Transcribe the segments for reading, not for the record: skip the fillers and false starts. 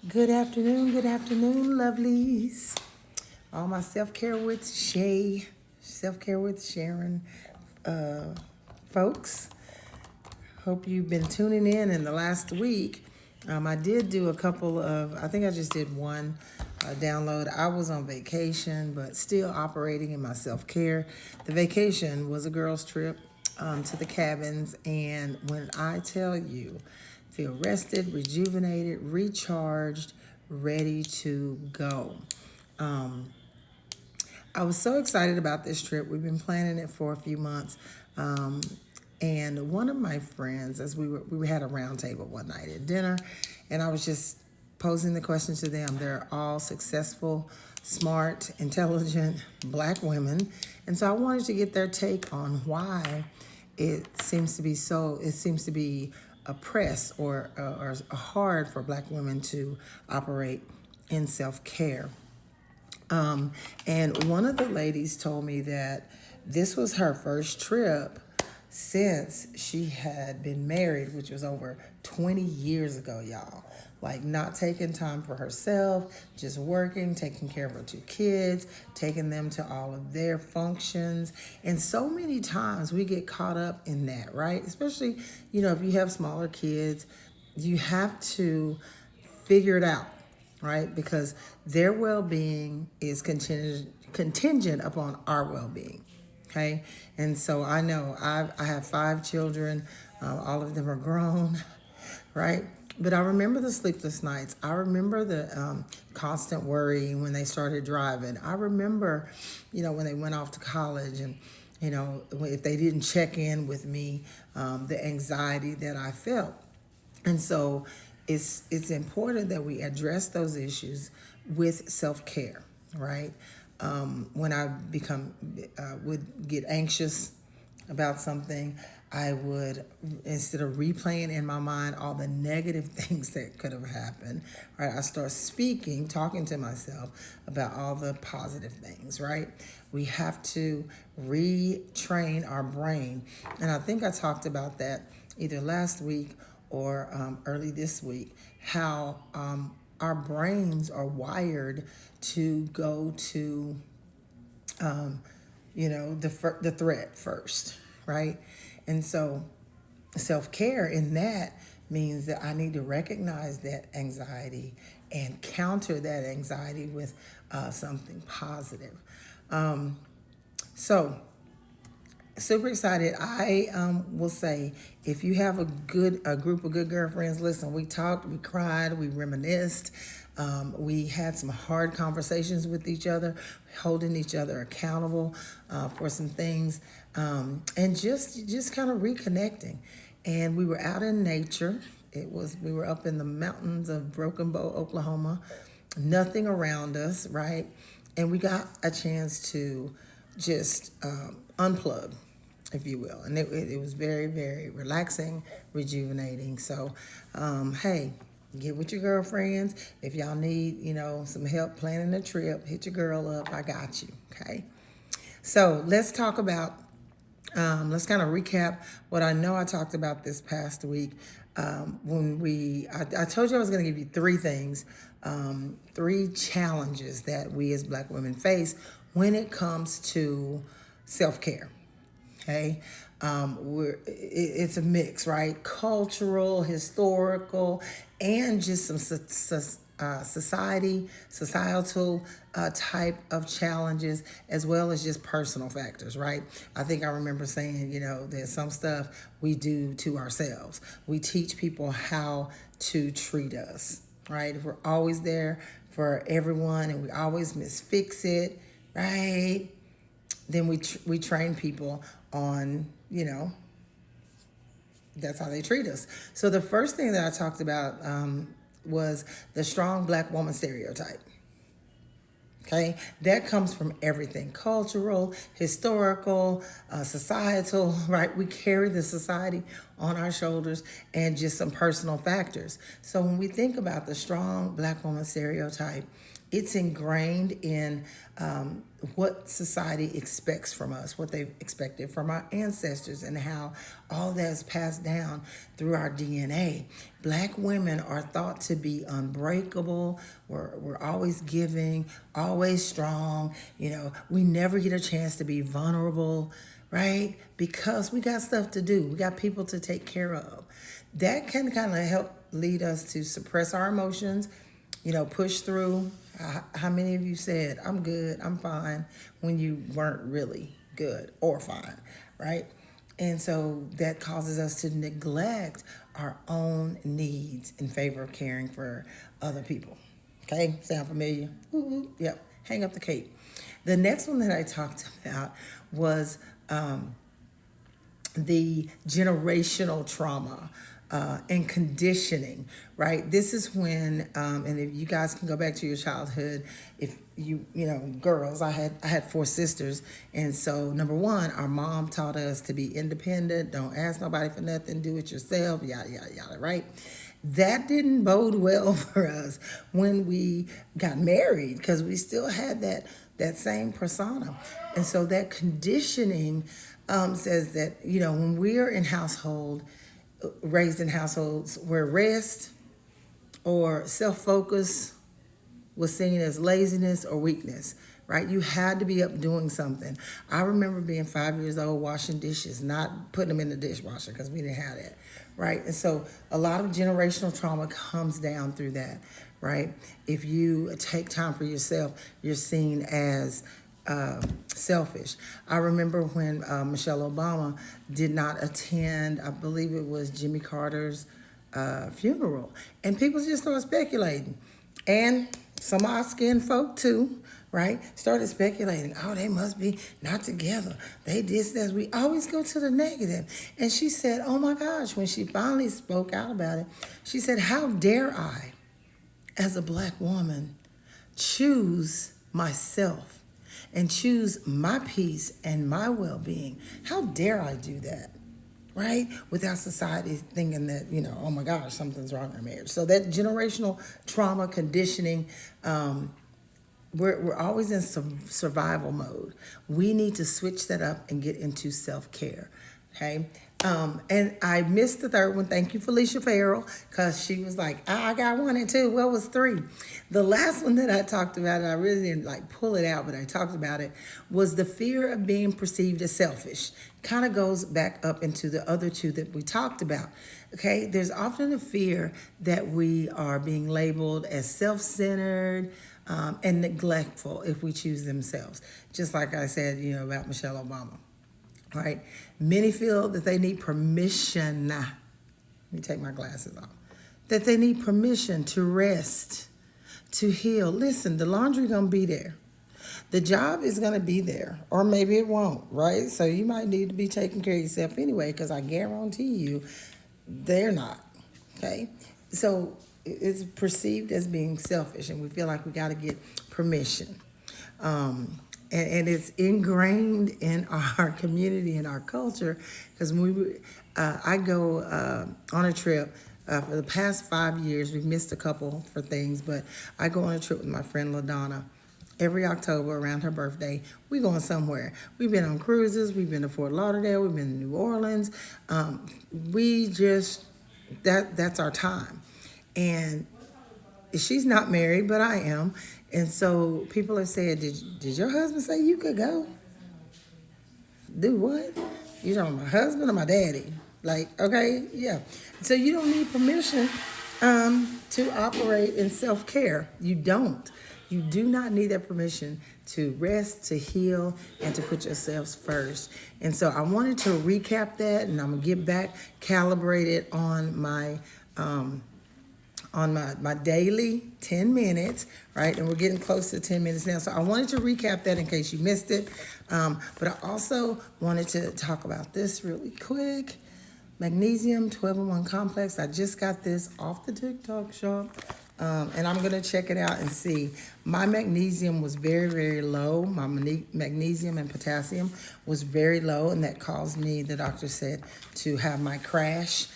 Good afternoon, lovelies. All my self-care with Shae, self-care with Sharon folks. Hope you've been tuning in the last week. I did do a couple of, I think I just did one download. I was on vacation, but still operating in my self-care. The vacation was a girls' trip to the cabins, and when I tell you, feel rested, rejuvenated, recharged, ready to go. I was so excited about this trip. We've been planning it for a few months. And one of my friends, as we had a round table one night at dinner, and I was just posing the question to them. They're all successful, smart, intelligent Black women, and so I wanted to get their take on why it seems to be oppressed or hard for Black women to operate in self-care. And one of the ladies told me that this was her first trip since she had been married, which was over 20 years ago, y'all. Like, not taking time for herself, just working, taking care of her two kids, taking them to all of their functions. And so many times we get caught up in that, right? Especially, if you have smaller kids, you have to figure it out, right? Because their well-being is contingent upon our well-being. Okay, and so I know I have 5 children. All of them are grown, right? But I remember the sleepless nights. I remember the constant worry when they started driving. I remember, when they went off to college, and if they didn't check in with me, the anxiety that I felt. And so it's important that we address those issues with self-care, right? When I would get anxious about something, I would, instead of replaying in my mind all the negative things that could have happened, right, I start talking to myself about all the positive things, right? We have to retrain our brain. And I think I talked about that either last week or early this week, how our brains are wired to go to, the threat first, right? And so self-care in that means that I need to recognize that anxiety and counter that anxiety with something positive. So super excited. I will say, if you have a group of good girlfriends, listen, we talked, we cried, we reminisced, we had some hard conversations with each other, holding each other accountable for some things, and just kind of reconnecting. And we were out in nature. We were up in the mountains of Broken Bow, Oklahoma. Nothing around us, right? And we got a chance to just unplug, if you will. And it was very, very relaxing, rejuvenating. So, hey, get with your girlfriends. If y'all need, some help planning a trip, hit your girl up. I got you, okay? So let's talk about, let's kind of recap what I know I talked about this past week. I told you I was going to give you 3 things, 3 challenges that we as Black women face when it comes to self-care. Okay, it's a mix, right? Cultural, historical, and just some societal type of challenges, as well as just personal factors, right? I think I remember saying, there's some stuff we do to ourselves. We teach people how to treat us, right? If we're always there for everyone and we always misfix it, right? Then we train people on, that's how they treat us. So the first thing that I talked about was the strong Black woman stereotype. Okay, that comes from everything: cultural, historical, societal, right? We carry the society on our shoulders, and just some personal factors. So when we think about the strong Black woman stereotype, It's ingrained in what society expects from us, what they've expected from our ancestors, and how all that is passed down through our DNA. Black women are thought to be unbreakable. We're always giving, always strong. We never get a chance to be vulnerable, right? Because we got stuff to do. We got people to take care of. That can kind of help lead us to suppress our emotions, push through. How many of you said, I'm good, I'm fine, when you weren't really good or fine, right? And so that causes us to neglect our own needs in favor of caring for other people. Okay, sound familiar? Ooh, yep, hang up the cape. The next one that I talked about was the generational trauma and conditioning, right? This is when, and if you guys can go back to your childhood, if girls, I had 4 sisters, and so number one, our mom taught us to be independent, don't ask nobody for nothing, do it yourself, yada yada yada, right? That didn't bode well for us when we got married, because we still had that same persona, and so that conditioning says that when we're raised in households where rest or self-focus was seen as laziness or weakness, right? You had to be up doing something. I remember being 5 years old, washing dishes, not putting them in the dishwasher because we didn't have that, right? And so a lot of generational trauma comes down through that, right? If you take time for yourself, you're seen as selfish. I remember when Michelle Obama did not attend, I believe it was Jimmy Carter's funeral, and people just started speculating, and some of our skin folk too, right, started speculating, oh, they must be not together, they this, we always go to the negative. And she said, oh my gosh, when she finally spoke out about it, she said, how dare I, as a Black woman, choose myself and choose my peace and my well-being? How dare I do that, right? Without society thinking that, oh my gosh, something's wrong in our marriage. So that generational trauma conditioning, we're always in survival mode. We need to switch that up and get into self-care, okay? And I missed the third one. Thank you, Felicia Farrell, because she was like, I got 1 and 2. Well, it was 3. The last one that I talked about, and I really didn't pull it out, but I talked about it, was the fear of being perceived as selfish. Kind of goes back up into the other 2 that we talked about. Okay, there's often a fear that we are being labeled as self-centered and neglectful if we choose themselves. Just like I said, about Michelle Obama. Right? Many feel that they need permission. Let me take my glasses off. That they need permission to rest, to heal. Listen, the laundry gonna be there. The job is gonna be there, or maybe it won't, right? So you might need to be taking care of yourself anyway, because I guarantee you, they're not, okay? So it's perceived as being selfish, and we feel like we gotta get permission. And it's ingrained in our community and our culture, because when I go on a trip for the past 5 years. We've missed a couple for things, but I go on a trip with my friend LaDonna every October around her birthday. We're going somewhere. We've been on cruises. We've been to Fort Lauderdale. We've been to New Orleans. That's our time. And she's not married, but I am. And so people have said, did your husband say you could go? Do what? You talking about my husband or my daddy? Like, okay, yeah. So you don't need permission to operate in self-care. You don't. You do not need that permission to rest, to heal, and to put yourselves first. And so I wanted to recap that, and I'm gonna get back calibrated on my my daily 10 minutes, right? And we're getting close to 10 minutes now. So I wanted to recap that in case you missed it. But I also wanted to talk about this really quick. Magnesium 12-in-1 complex. I just got this off the TikTok shop. And I'm going to check it out and see. My magnesium was very, very low. My magnesium and potassium was very low, and that caused me, the doctor said, to have my crash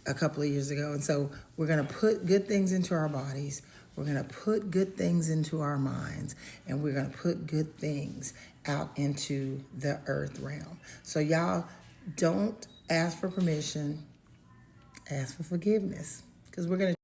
a couple of years ago. And so we're going to put good things into our bodies. We're going to put good things into our minds, and we're going to put good things out into the earth realm. So y'all, don't ask for permission, ask for forgiveness, because we're going to